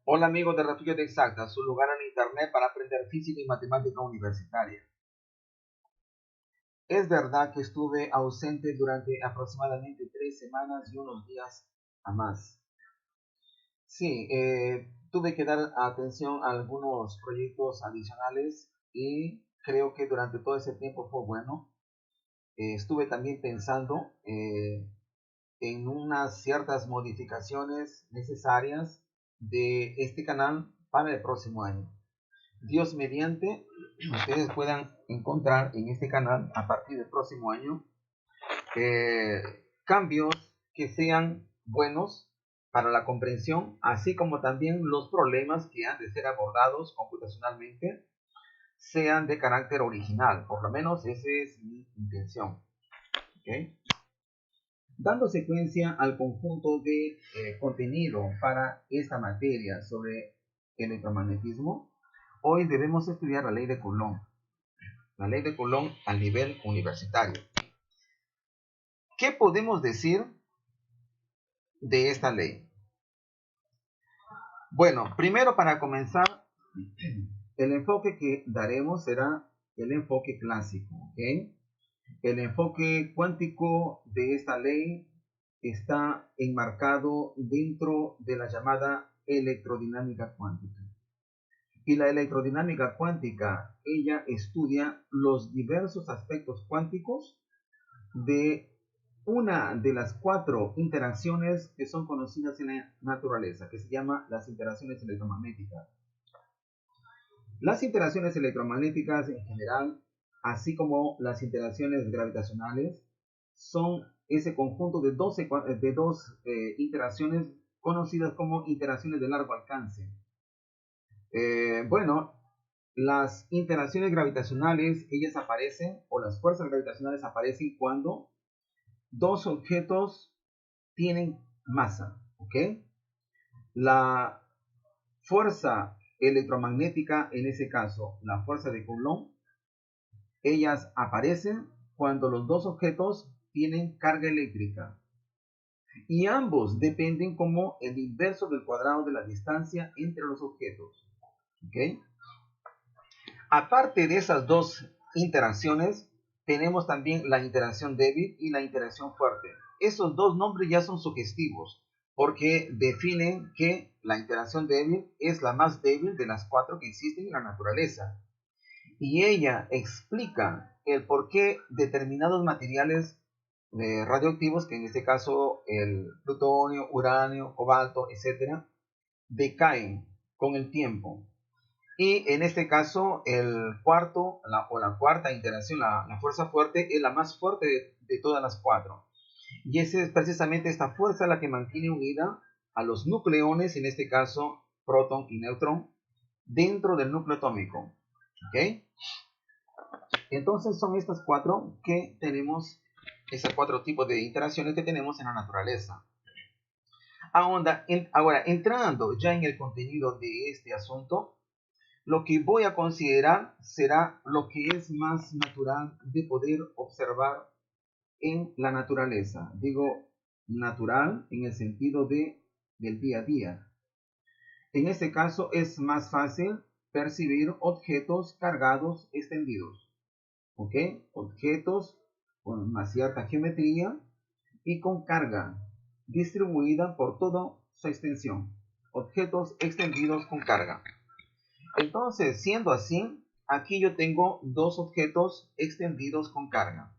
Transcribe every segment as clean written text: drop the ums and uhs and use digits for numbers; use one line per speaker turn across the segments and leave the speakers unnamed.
Hola amigos de Refugio de Exactas, su lugar en Internet para aprender física y matemática universitaria. Es verdad que estuve ausente durante aproximadamente 3 semanas y unos días a más. Sí, tuve que dar atención a algunos proyectos adicionales y creo que durante todo ese tiempo fue bueno. Estuve también pensando en unas ciertas modificaciones necesarias de este canal para el próximo año. Dios mediante, ustedes puedan encontrar en este canal a partir del próximo año eh, cambios que sean buenos para la comprensión, así como también los problemas que han de ser abordados computacionalmente sean de carácter original. Por lo menos esa es mi intención. ¿Okay? Dando secuencia al conjunto de contenido para esta materia sobre electromagnetismo, hoy debemos estudiar la ley de Coulomb. La ley de Coulomb a nivel universitario. ¿Qué podemos decir de esta ley? Bueno, primero para comenzar, el enfoque que daremos será el enfoque clásico. ¿Okay? El enfoque cuántico de esta ley está enmarcado dentro de la llamada electrodinámica cuántica. Y la electrodinámica cuántica, ella estudia los diversos aspectos cuánticos de una de las cuatro interacciones que son conocidas en la naturaleza, que se llama las interacciones electromagnéticas. Las interacciones electromagnéticas en general, así como las interacciones gravitacionales, son ese conjunto de dos interacciones conocidas como interacciones de largo alcance. Bueno, las interacciones gravitacionales, ellas aparecen, o las fuerzas gravitacionales aparecen cuando dos objetos tienen masa, ¿ok? La fuerza electromagnética, en ese caso, la fuerza de Coulomb, ellas aparecen cuando los dos objetos tienen carga eléctrica y ambos dependen como el inverso del cuadrado de la distancia entre los objetos, ¿ok? Aparte de esas dos interacciones, tenemos también la interacción débil y la interacción fuerte. Esos dos nombres ya son sugestivos porque definen que la interacción débil es la más débil de las cuatro que existen en la naturaleza. Y ella explica el por qué determinados materiales radioactivos, que en este caso el plutonio, uranio, cobalto, etcétera, decaen con el tiempo. Y en este caso, el cuarto o la cuarta interacción, la fuerza fuerte, es la más fuerte de todas las cuatro. Y esa es precisamente esta fuerza la que mantiene unida a los nucleones, en este caso protón y neutrón, dentro del núcleo atómico. ¿Okay? Entonces son estas cuatro que tenemos, estos cuatro tipos de interacciones que tenemos en la naturaleza. Ahora, entrando ya en el contenido de este asunto, lo que voy a considerar será lo que es más natural de poder observar en la naturaleza. Digo natural en el sentido del día a día. En este caso es más fácil percibir objetos cargados extendidos. ¿Ok? Objetos con una cierta geometría y con carga distribuida por toda su extensión. Objetos extendidos con carga. Entonces, siendo así, aquí yo tengo dos objetos extendidos con carga.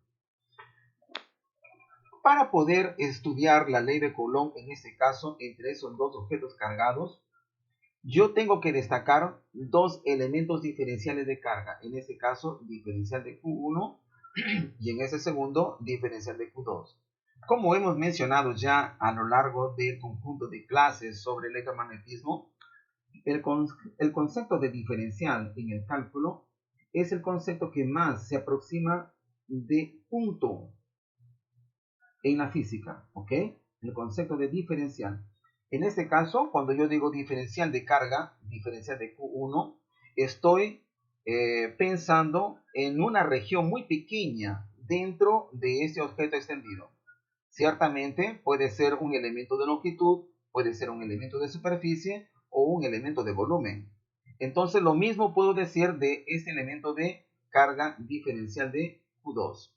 Para poder estudiar la ley de Coulomb, en este caso, entre esos dos objetos cargados, yo tengo que destacar dos elementos diferenciales de carga. En este caso, diferencial de Q1 y en ese segundo, diferencial de Q2. Como hemos mencionado ya a lo largo del conjunto de clases sobre electromagnetismo, el concepto de diferencial en el cálculo es el concepto que más se aproxima de punto en la física, ¿ok? El concepto de diferencial. En este caso, cuando yo digo diferencial de carga, diferencial de Q1, estoy pensando en una región muy pequeña dentro de ese objeto extendido. Ciertamente puede ser un elemento de longitud, puede ser un elemento de superficie o un elemento de volumen. Entonces lo mismo puedo decir de este elemento de carga diferencial de Q2.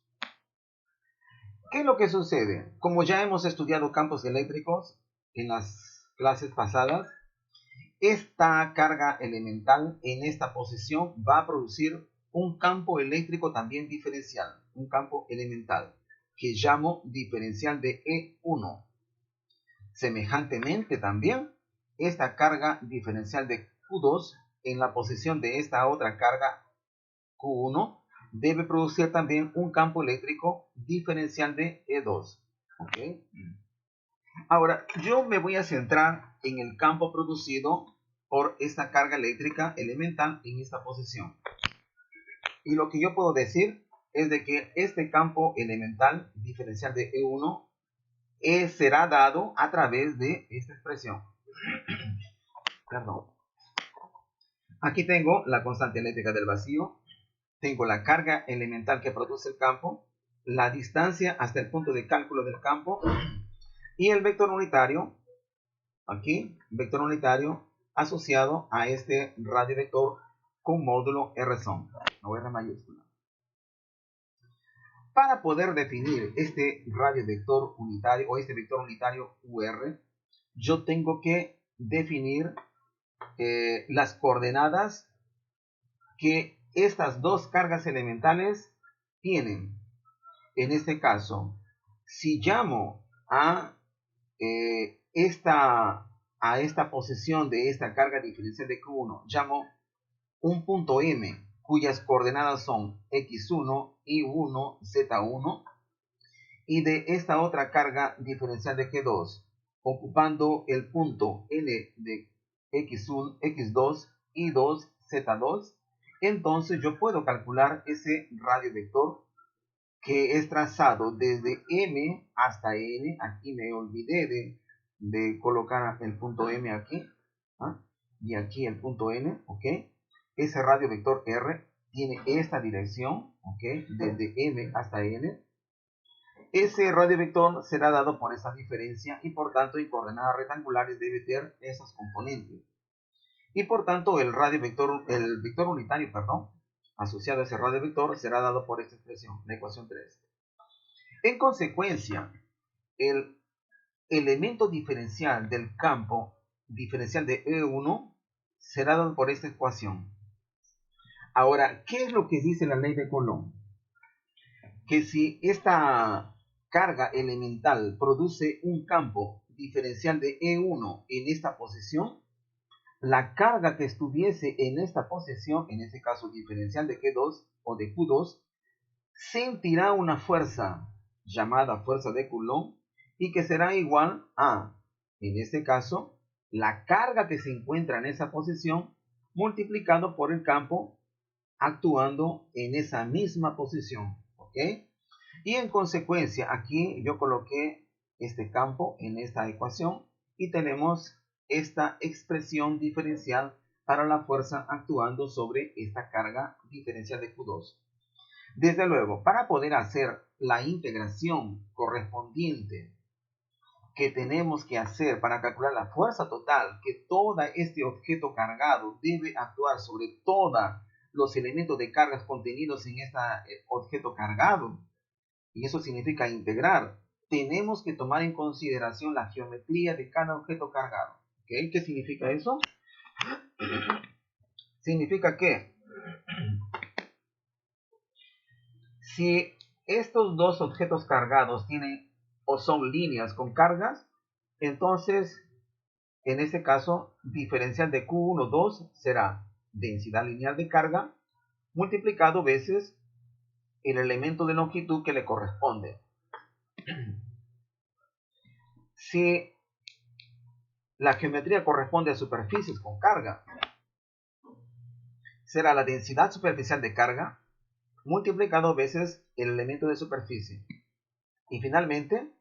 ¿Qué es lo que sucede? Como ya hemos estudiado campos eléctricos en las clases pasadas, esta carga elemental en esta posición va a producir un campo eléctrico también diferencial, un campo elemental, que llamo diferencial de E1. Semejantemente también, esta carga diferencial de Q2 en la posición de esta otra carga Q1 debe producir también un campo eléctrico diferencial de E2. ¿Okay? Ahora, yo me voy a centrar en el campo producido por esta carga eléctrica elemental en esta posición. Y lo que yo puedo decir es de que este campo elemental diferencial de E1 será dado a través de esta expresión. Perdón. Aquí tengo la constante eléctrica del vacío, tengo la carga elemental que produce el campo, la distancia hasta el punto de cálculo del campo y el vector unitario, aquí, vector unitario asociado a este radio vector con módulo R sum, o R mayúscula. Para poder definir este radio vector unitario o este vector unitario UR, yo tengo que definir las coordenadas que estas dos cargas elementales tienen. En este caso, si llamo a esta posición de esta carga diferencial de Q1, llamo un punto M, cuyas coordenadas son X1, Y1, Z1, y de esta otra carga diferencial de Q2, ocupando el punto N de X1, X2, Y2, Z2, entonces yo puedo calcular ese radio vector que es trazado desde M hasta N. Aquí me olvidé de colocar el punto M aquí, ¿ah? Y aquí el punto N, ¿ok? Ese radio vector R tiene esta dirección, ¿ok? Desde M hasta N. Ese radio vector será dado por esa diferencia y por tanto en coordenadas rectangulares debe tener esas componentes. Y por tanto el vector unitario, perdón, asociado a ese radio vector será dado por esta expresión, la ecuación 3. En consecuencia, el elemento diferencial del campo diferencial de E1 será dado por esta ecuación. Ahora, ¿qué es lo que dice la ley de Coulomb? Que si esta carga elemental produce un campo diferencial de E1 en esta posición, la carga que estuviese en esta posición, en este caso diferencial de Q2 o de Q2, sentirá una fuerza llamada fuerza de Coulomb y que será igual a, en este caso, la carga que se encuentra en esa posición multiplicado por el campo actuando en esa misma posición, ¿ok? Y en consecuencia, aquí yo coloqué este campo en esta ecuación y tenemos esta expresión diferencial para la fuerza actuando sobre esta carga diferencial de Q2. Desde luego, para poder hacer la integración correspondiente que tenemos que hacer para calcular la fuerza total que todo este objeto cargado debe actuar sobre todos los elementos de cargas contenidos en este objeto cargado, y eso significa integrar, tenemos que tomar en consideración la geometría de cada objeto cargado. ¿Okay? ¿Qué significa eso? Significa que si estos dos objetos cargados tienen o son líneas con cargas, entonces en este caso diferencial de Q1, 2 será densidad lineal de carga multiplicado veces el elemento de longitud que le corresponde. Si la geometría corresponde a superficies con carga, será la densidad superficial de carga multiplicado veces el elemento de superficie. Y finalmente,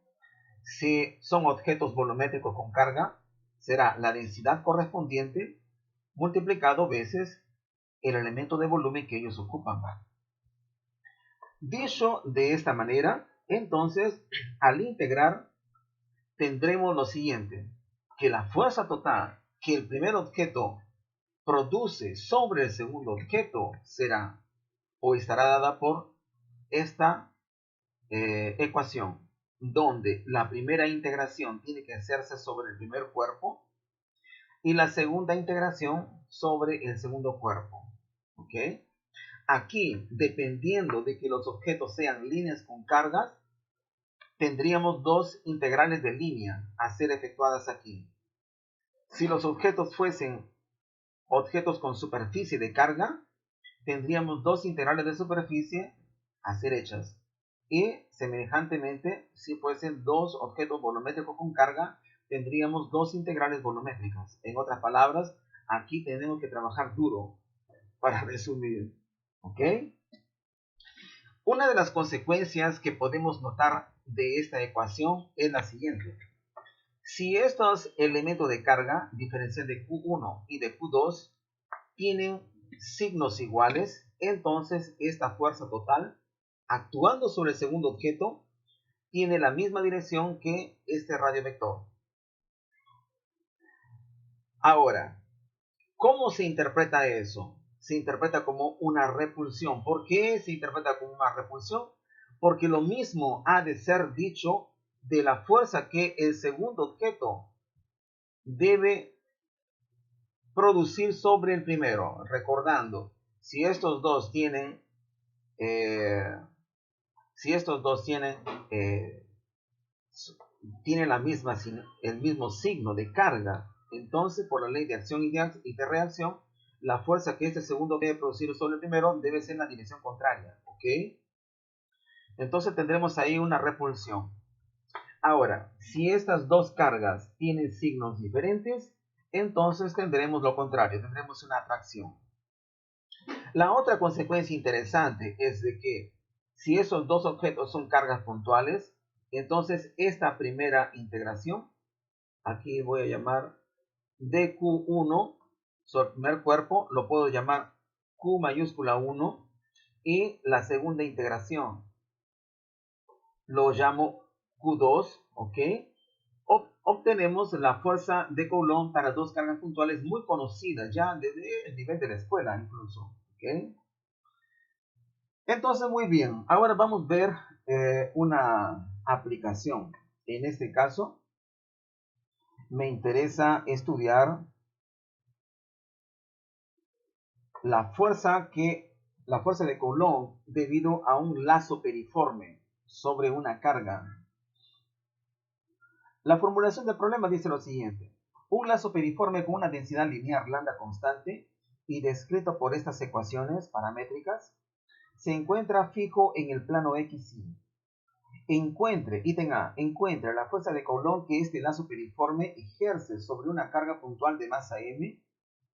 si son objetos volumétricos con carga, será la densidad correspondiente multiplicado veces el elemento de volumen que ellos ocupan. Dicho de esta manera, entonces, al integrar, tendremos lo siguiente, que la fuerza total que el primer objeto produce sobre el segundo objeto será o estará dada por esta ecuación, donde la primera integración tiene que hacerse sobre el primer cuerpo y la segunda integración sobre el segundo cuerpo. ¿Ok? Aquí, dependiendo de que los objetos sean líneas con cargas, tendríamos dos integrales de línea a ser efectuadas aquí. Si los objetos fuesen objetos con superficie de carga, tendríamos dos integrales de superficie a ser hechas. Y semejantemente, si fuesen dos objetos volumétricos con carga, tendríamos dos integrales volumétricas. En otras palabras, aquí tenemos que trabajar duro para resumir. ¿Ok? Una de las consecuencias que podemos notar de esta ecuación es la siguiente. Si estos elementos de carga, diferencial de Q1 y de Q2, tienen signos iguales, entonces esta fuerza total, actuando sobre el segundo objeto, tiene la misma dirección que este radiovector. Ahora, ¿cómo se interpreta eso? Se interpreta como una repulsión. ¿Por qué se interpreta como una repulsión? Porque lo mismo ha de ser dicho de la fuerza que el segundo objeto debe producir sobre el primero. Recordando, si estos dos tienen eh, tienen el mismo signo de carga, entonces por la ley de acción y de reacción, la fuerza que este segundo debe producir sobre el primero debe ser en la dirección contraria. ¿Ok? Entonces tendremos ahí una repulsión. Ahora, si estas dos cargas tienen signos diferentes, entonces tendremos lo contrario, tendremos una atracción. La otra consecuencia interesante es de que si esos dos objetos son cargas puntuales, entonces esta primera integración, aquí voy a llamar dq1 sobre el primer cuerpo, lo puedo llamar q mayúscula 1, y la segunda integración lo llamo q2, ¿ok? Obtenemos la fuerza de Coulomb para dos cargas puntuales muy conocidas ya desde el nivel de la escuela incluso, ¿ok? Entonces, muy bien, ahora vamos a ver una aplicación. En este caso, me interesa estudiar la fuerza de Coulomb debido a un lazo periforme sobre una carga. La formulación del problema dice lo siguiente. Un lazo periforme con una densidad lineal lambda constante y descrito por estas ecuaciones paramétricas se encuentra fijo en el plano XY. Ítem A, encuentra la fuerza de Coulomb que este lazo periforme ejerce sobre una carga puntual de masa m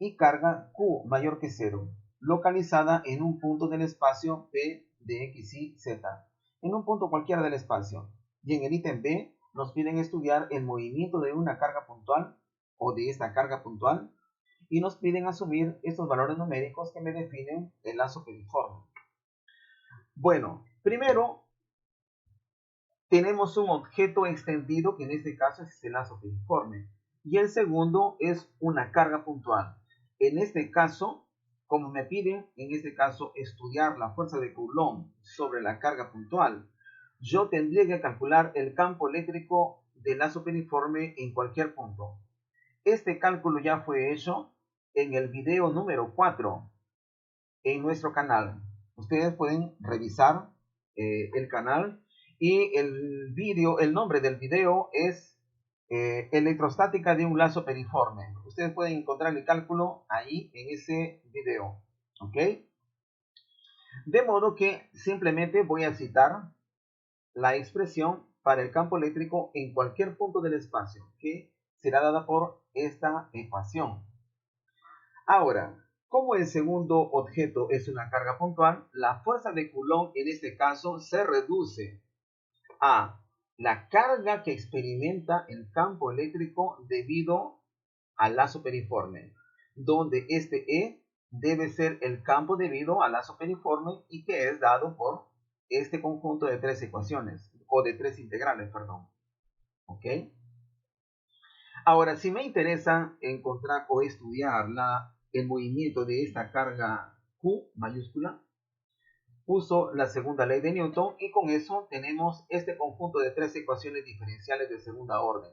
y carga Q mayor que 0, localizada en un punto del espacio P de X, Y, Z, en un punto cualquiera del espacio. Y en el ítem B nos piden estudiar el movimiento de una carga puntual o de esta carga puntual y nos piden asumir estos valores numéricos que me definen el lazo periforme. Bueno, primero tenemos un objeto extendido, que en este caso es el lazo periforme, y el segundo es una carga puntual. En este caso, como me piden, en este caso, estudiar la fuerza de Coulomb sobre la carga puntual, yo tendría que calcular el campo eléctrico del lazo periforme en cualquier punto. Este cálculo ya fue hecho en el video número 4 en nuestro canal. Ustedes pueden revisar el canal y el nombre del video es electrostática de un lazo periforme. Ustedes pueden encontrar el cálculo ahí en ese video. ¿Ok? De modo que simplemente voy a citar la expresión para el campo eléctrico en cualquier punto del espacio, que será dada por esta ecuación. Ahora, como el segundo objeto es una carga puntual, la fuerza de Coulomb en este caso se reduce a la carga que experimenta el campo eléctrico debido al lazo periforme, donde este E debe ser el campo debido al lazo periforme y que es dado por este conjunto de tres ecuaciones, o de tres integrales, perdón. ¿Ok? Ahora, si me interesa encontrar o estudiar el movimiento de esta carga Q mayúscula, uso la segunda ley de Newton y con eso tenemos este conjunto de tres ecuaciones diferenciales de segunda orden.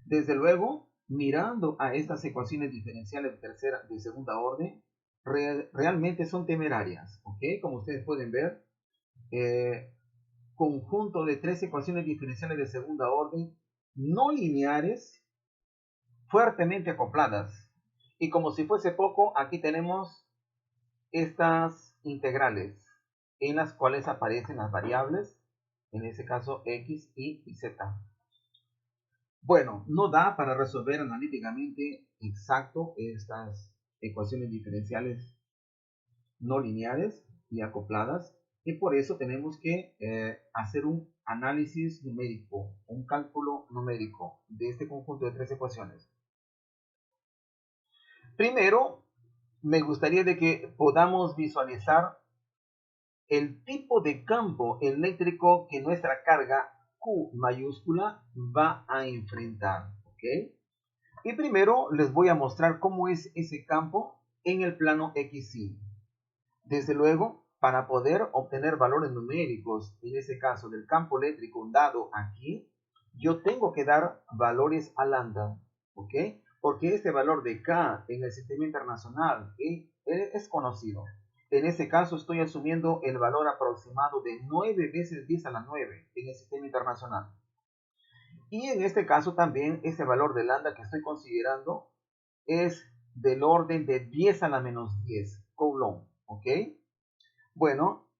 Desde luego, mirando a estas ecuaciones diferenciales de segunda orden, realmente son temerarias, ¿ok? Como ustedes pueden ver, conjunto de tres ecuaciones diferenciales de segunda orden no lineares fuertemente acopladas. Y como si fuese poco, aquí tenemos estas integrales en las cuales aparecen las variables, en este caso x, y z. Bueno, no da para resolver analíticamente exacto estas ecuaciones diferenciales no lineares y acopladas, y por eso tenemos que hacer un análisis numérico, un cálculo numérico de este conjunto de tres ecuaciones. Primero, me gustaría de que podamos visualizar el tipo de campo eléctrico que nuestra carga Q mayúscula va a enfrentar, ¿ok? Y primero les voy a mostrar cómo es ese campo en el plano XY. Desde luego, para poder obtener valores numéricos, en ese caso del campo eléctrico dado aquí, yo tengo que dar valores a lambda, ¿ok? Porque este valor de K en el sistema internacional es conocido. En este caso estoy asumiendo el valor aproximado de 9 veces 10 a la 9 en el sistema internacional. Y en este caso también ese valor de lambda que estoy considerando es del orden de 10 a la menos 10 Coulomb, ¿ok? Bueno,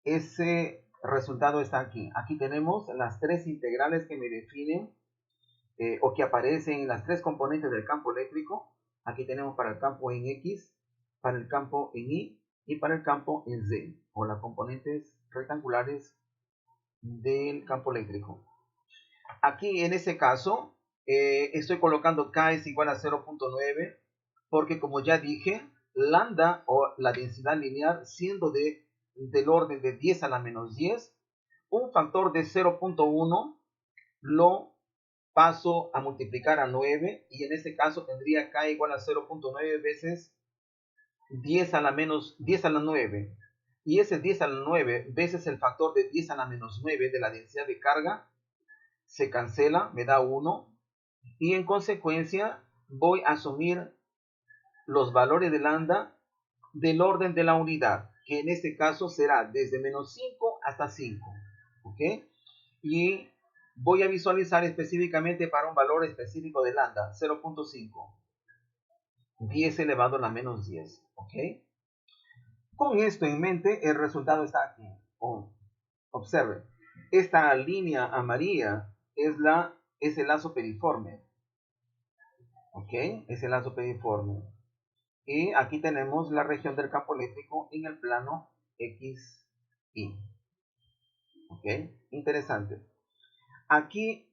ese resultado está aquí. Aquí tenemos las tres integrales que me definen o que aparecen en las tres componentes del campo eléctrico. Aquí tenemos para el campo en X, para el campo en Y y para el campo en Z, o las componentes rectangulares del campo eléctrico. Aquí en ese caso estoy colocando K es igual a 0.9 porque como ya dije, lambda o la densidad lineal siendo del orden de 10 a la menos 10, un factor de 0.1 lo paso a multiplicar a 9 y en este caso tendría K igual a 0.9 veces 10 a la menos 10 a la 9 y ese 10 a la 9 veces el factor de 10 a la menos 9 de la densidad de carga se cancela, me da 1 y en consecuencia voy a asumir los valores de lambda del orden de la unidad, que en este caso será desde menos 5 hasta 5, ¿ok? Y voy a visualizar específicamente para un valor específico de lambda, 0.5, 10 elevado a la menos 10, ¿ok? Con esto en mente, el resultado está aquí. Observe, esta línea amarilla es el lazo periforme, ¿ok? Es el lazo periforme. Y aquí tenemos la región del campo eléctrico en el plano XY. ¿Ok? Interesante. Aquí,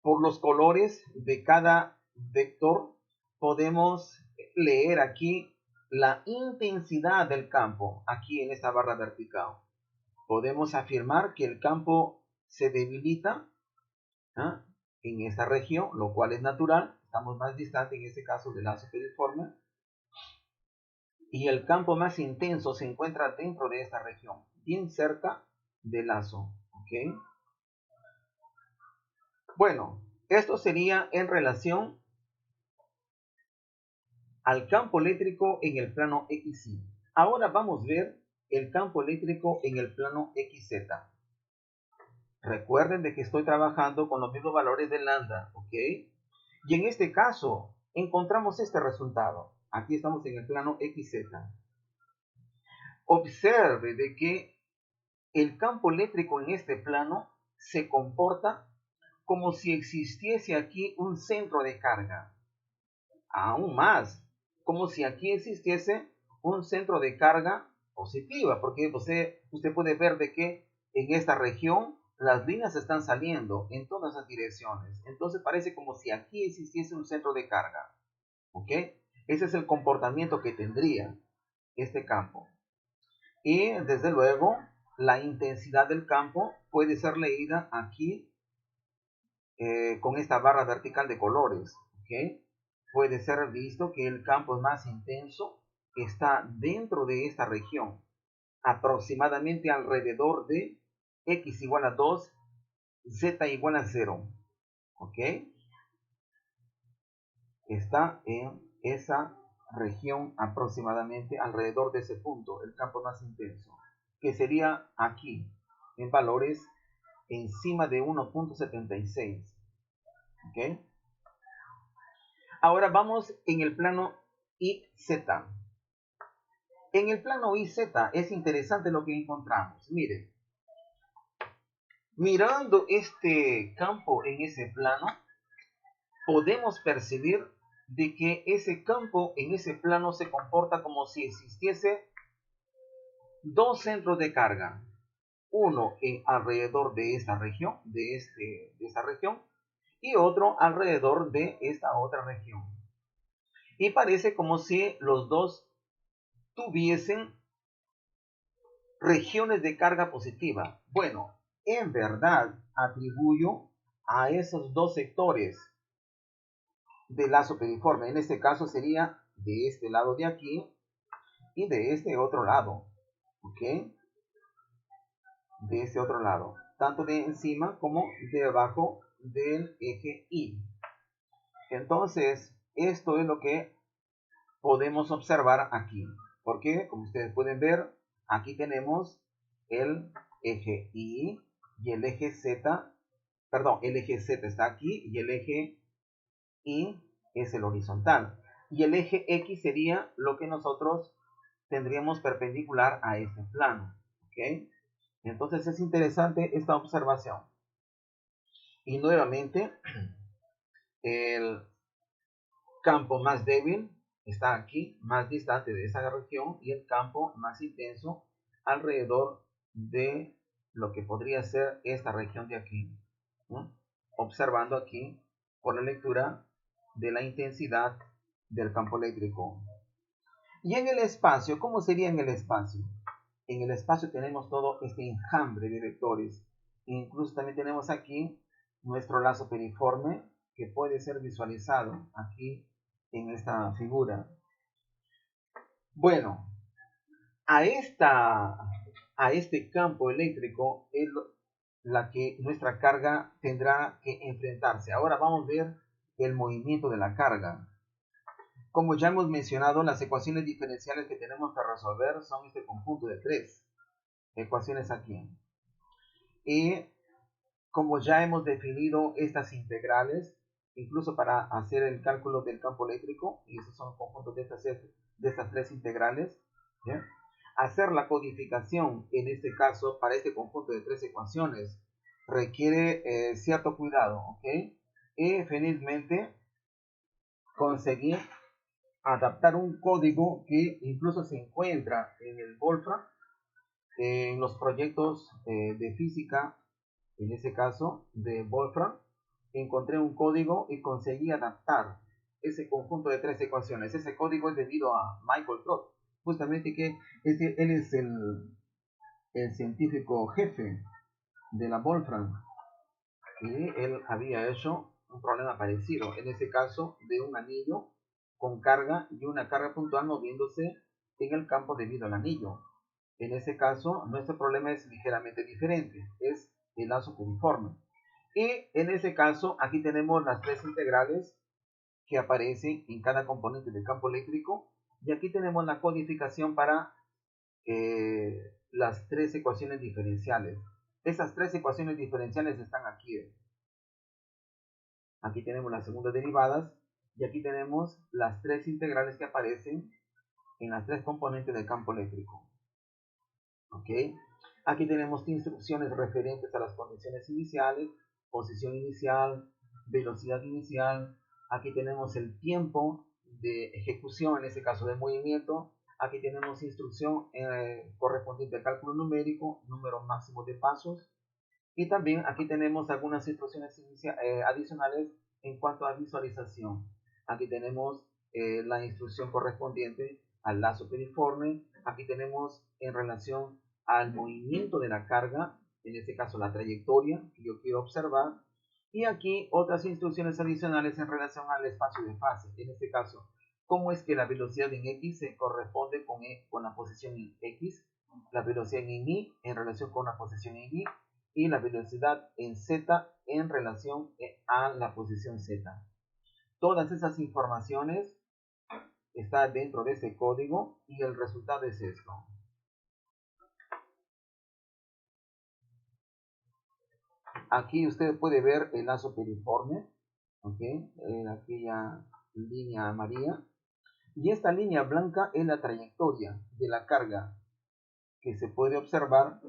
por los colores de cada vector, podemos leer aquí la intensidad del campo, aquí en esta barra vertical. Podemos afirmar que el campo se debilita en esta región, lo cual es natural. Estamos más distantes en este caso del lazo periforme. Y el campo más intenso se encuentra dentro de esta región, bien cerca del lazo. ¿Okay? Bueno, esto sería en relación al campo eléctrico en el plano XY. Ahora vamos a ver el campo eléctrico en el plano XZ. Recuerden de que estoy trabajando con los mismos valores de lambda, ¿ok? Y en este caso encontramos este resultado. Aquí estamos en el plano XZ. Observe de que el campo eléctrico en este plano se comporta como si existiese aquí un centro de carga. Aún más, como si aquí existiese un centro de carga positiva, porque usted puede ver de que en esta región las líneas están saliendo en todas las direcciones. Entonces parece como si aquí existiese un centro de carga. ¿Ok? Ese es el comportamiento que tendría este campo. Y desde luego, la intensidad del campo puede ser leída aquí con esta barra vertical de colores. ¿Ok? Puede ser visto que el campo más intenso está dentro de esta región, aproximadamente alrededor de x igual a 2, z igual a 0. ¿Ok? Está en esa región aproximadamente alrededor de ese punto, el campo más intenso, que sería aquí, en valores encima de 1.76. ¿Ok? Ahora vamos en el plano IZ. En el plano IZ es interesante lo que encontramos. Miren, mirando este campo en ese plano, podemos percibir de que ese campo en ese plano se comporta como si existiese dos centros de carga, uno alrededor de esta región, de esta región, y otro alrededor de esta otra región. Y parece como si los dos tuviesen regiones de carga positiva. Bueno, en verdad atribuyo a esos dos sectores del lazo periforme. En este caso sería de este lado de aquí y de este otro lado. ¿Ok? De este otro lado. Tanto de encima como de abajo del eje Y. Entonces, esto es lo que podemos observar aquí. Porque, como ustedes pueden ver, aquí tenemos el eje Y y el eje Z. Perdón, el eje Z está aquí y el eje Y es el horizontal. Y el eje X sería lo que nosotros tendríamos perpendicular a este plano. ¿Ok? Entonces es interesante esta observación. Y nuevamente, el campo más débil está aquí, más distante de esa región, y el campo más intenso alrededor de lo que podría ser esta región de aquí, ¿no? Observando aquí por la lectura de la intensidad del campo eléctrico. Y en el espacio, ¿cómo sería en el espacio? En el espacio tenemos todo este enjambre de vectores. Incluso también tenemos aquí nuestro lazo periforme que puede ser visualizado aquí en esta figura. Bueno, a este campo eléctrico es la que nuestra carga tendrá que enfrentarse. Ahora vamos a ver el movimiento de la carga. Como ya hemos mencionado, las ecuaciones diferenciales que tenemos que resolver son este conjunto de tres ecuaciones aquí. Y como ya hemos definido estas integrales, incluso para hacer el cálculo del campo eléctrico, y esos son conjuntos de estas tres integrales, ¿ya? Hacer la codificación, en este caso, para este conjunto de tres ecuaciones, requiere cierto cuidado, ¿ok? Y finalmente conseguir adaptar un código que incluso se encuentra en el Wolfram, en los proyectos de física, en ese caso de Wolfram, encontré un código y conseguí adaptar ese conjunto de tres ecuaciones. Ese código es debido a Michael Trott, justamente que él es el científico jefe de la Wolfram, y él había hecho un problema parecido, en ese caso de un anillo con carga y una carga puntual moviéndose en el campo debido al anillo. En ese caso, nuestro problema es ligeramente diferente, es el lazo uniforme. Y en ese caso, aquí tenemos las tres integrales que aparecen en cada componente del campo eléctrico. Y aquí tenemos la codificación para las tres ecuaciones diferenciales. Esas tres ecuaciones diferenciales están aquí. Aquí tenemos las segundas derivadas y aquí tenemos las tres integrales que aparecen en las tres componentes del campo eléctrico. ¿Ok? Aquí tenemos instrucciones referentes a las condiciones iniciales, posición inicial, velocidad inicial. Aquí tenemos el tiempo de ejecución, en este caso de movimiento. Aquí tenemos instrucción correspondiente al cálculo numérico, número máximo de pasos. Y también aquí tenemos algunas instrucciones adicionales en cuanto a visualización. Aquí tenemos la instrucción correspondiente al lazo periforme. Aquí tenemos en relación al movimiento de la carga, en este caso la trayectoria que yo quiero observar. Y aquí otras instrucciones adicionales en relación al espacio de fase. En este caso, cómo es que la velocidad en X se corresponde con la posición en X, la velocidad en Y en relación con la posición en Y, y la velocidad en Z en relación a la posición Z. Todas esas informaciones están dentro de este código y el resultado es esto. Aquí usted puede ver el lazo periforme, ¿ok? En aquella línea amarilla. Y esta línea blanca es la trayectoria de la carga que se puede observar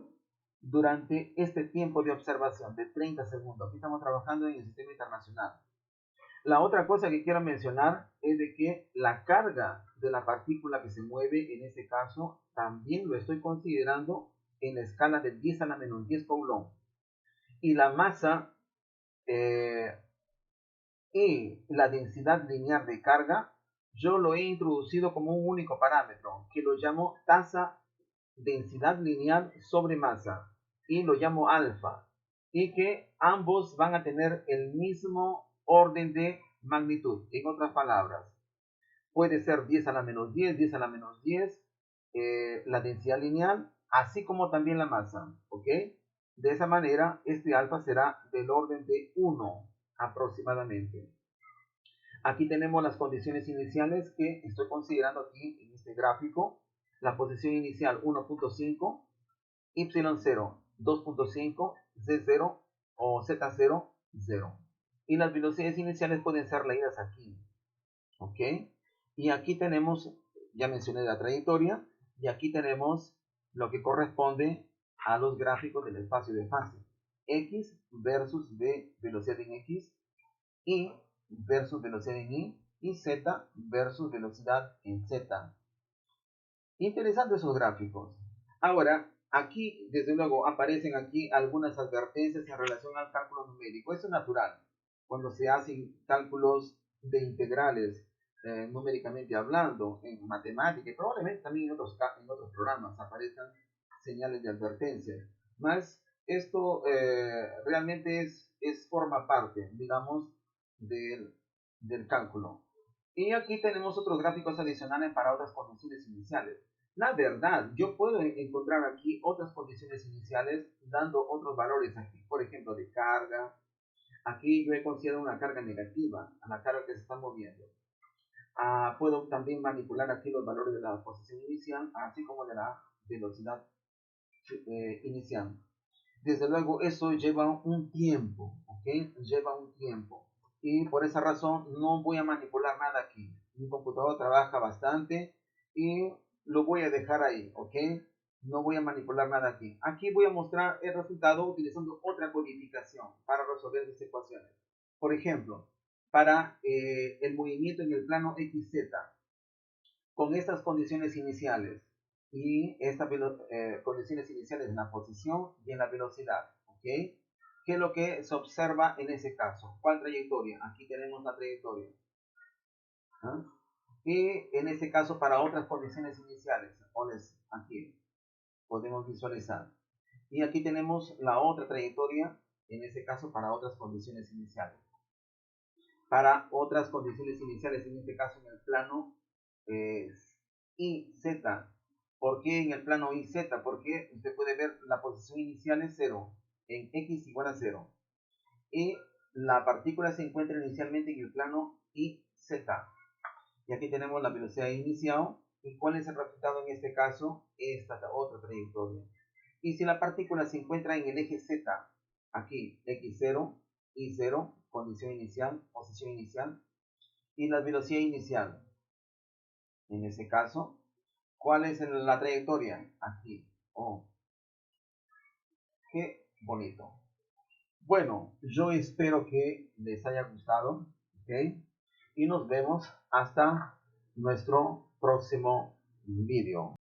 durante este tiempo de observación de 30 segundos. Aquí estamos trabajando en el sistema internacional. La otra cosa que quiero mencionar es de que la carga de la partícula que se mueve, en este caso, también lo estoy considerando en la escala de 10 a la menos 10 Coulomb. Y la masa y la densidad lineal de carga, yo lo he introducido como un único parámetro, que lo llamo tasa densidad lineal sobre masa, y lo llamo alfa, y que ambos van a tener el mismo orden de magnitud. En otras palabras, puede ser 10 a la menos 10, 10 a la menos 10, la densidad lineal, así como también la masa, ¿ok? De esa manera, este alfa será del orden de 1 aproximadamente. Aquí tenemos las condiciones iniciales que estoy considerando aquí en este gráfico. La posición inicial 1.5, y0 2.5, z0 o z0 0. Y las velocidades iniciales pueden ser leídas aquí. ¿Ok? Y aquí tenemos, ya mencioné la trayectoria, y aquí tenemos lo que corresponde a los gráficos del espacio de fase. X versus v, velocidad en X, y versus velocidad en y z versus velocidad en z. Interesantes esos gráficos. Ahora, aquí, desde luego, aparecen aquí algunas advertencias en relación al cálculo numérico. Eso es natural. Cuando se hacen cálculos de integrales, numéricamente hablando, en matemática y probablemente también en otros programas aparezcan señales de advertencia. Más esto realmente forma parte, digamos, del cálculo. Y aquí tenemos otros gráficos adicionales para otras condiciones iniciales. La verdad, yo puedo encontrar aquí otras condiciones iniciales dando otros valores aquí, por ejemplo, de carga. Aquí yo he considerado una carga negativa a la carga que se está moviendo. Puedo también manipular aquí los valores de la posición inicial, así como de la velocidad inicial. Desde luego, eso lleva un tiempo, ¿ok? Lleva un tiempo. Y por esa razón no voy a manipular nada aquí. Mi computador trabaja bastante y lo voy a dejar ahí, ¿ok? No voy a manipular nada aquí. Aquí voy a mostrar el resultado utilizando otra codificación para resolver esas ecuaciones. Por ejemplo, para el movimiento en el plano XZ, con estas condiciones iniciales y estas condiciones iniciales en la posición y en la velocidad, ¿ok? ¿Qué es lo que se observa en ese caso? ¿Cuál trayectoria? Aquí tenemos la trayectoria. ¿Ah? Y en este caso para otras condiciones iniciales, aquí podemos visualizar. Y aquí tenemos la otra trayectoria, en este caso para otras condiciones iniciales. Para otras condiciones iniciales, en este caso en el plano IZ. ¿Por qué en el plano IZ? Porque usted puede ver la posición inicial es 0, en X igual a 0. Y la partícula se encuentra inicialmente en el plano IZ. Y aquí tenemos la velocidad inicial. ¿Y cuál es el resultado en este caso? Esta otra trayectoria. Y si la partícula se encuentra en el eje Z, aquí X0, Y0, condición inicial, posición inicial, y la velocidad inicial, en este caso, ¿cuál es la trayectoria? Aquí. Oh, qué bonito. Bueno, yo espero que les haya gustado, ¿ok? Y nos vemos hasta nuestro próximo video.